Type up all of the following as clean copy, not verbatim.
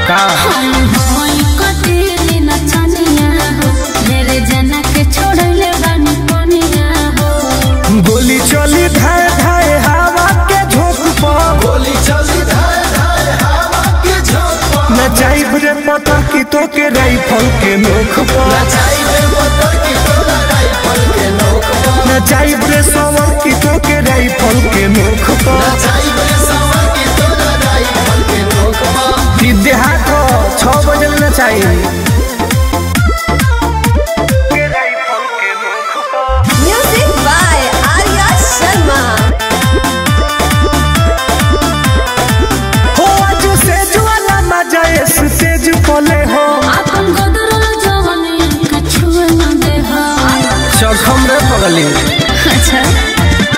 का गोली चली धाए धाए हवा के झोंक पर गोली चली धाए धाए हवा के झोंक पर नचाई रे पता की तो के राइफल के नोक पर नचाई रे पता की तोरा राइफल के नोक पर नचाई रे सवर की तो के राइफल के नोक पर नचाई रे सवर की तोरा राइफल के नोक पर विद्या को 6 बजे नचाई तेज पले हो अपन गदरल जवानी के छुए न दे हा चरखम रे पगली अच्छा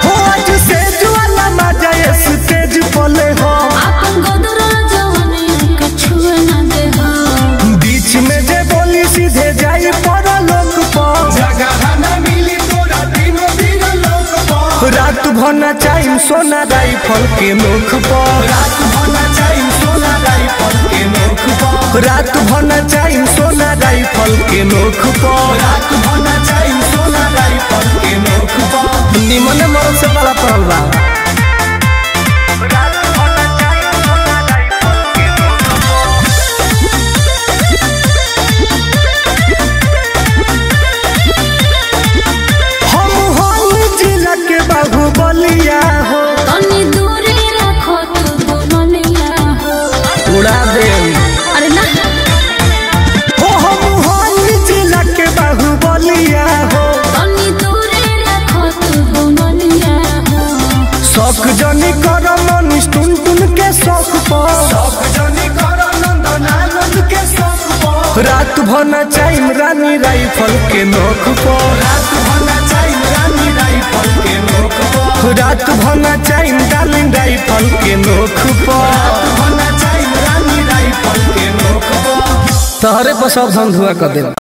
हो आज से जुआला मजा इस तेज पले हो अपन गदरल जवानी के छुए न दे हा बीच में जे बोली सीधे जाई पर लोक पर जगह न मिली तोरा दिनो दिन लोक पर रात भना चाइम सोना राइफल के मुख पर रात भना चाइम सोना राइफल के मुख पर रात भना चाइम सोना राइफल के मुख पर रात भना चाइम सोना राइफल के मुख पर निमन मरद से बड़ा पड़ल बा बाहुबलिया हो तनी दूरी रखो तू दुनिया हो उड़ा दे अरे ना हो हम जिला के बाहुबलिया हो तनी दूरी रखो तू दुनिया हो शौक जनी कर मनीष टुन टुन के शौक पर शौक जनी कर नंदनानंद के शौक पर रात भना चाइम रानी राइफल के नोक पर रात भना चाइम रानी राइफल के नोक पर रात भना चाइम डार्लिंग राइफल के नोक पर रात भना चाइम रानी राइफल के नोक पर तहरे पर सब धन धुआ कर दे।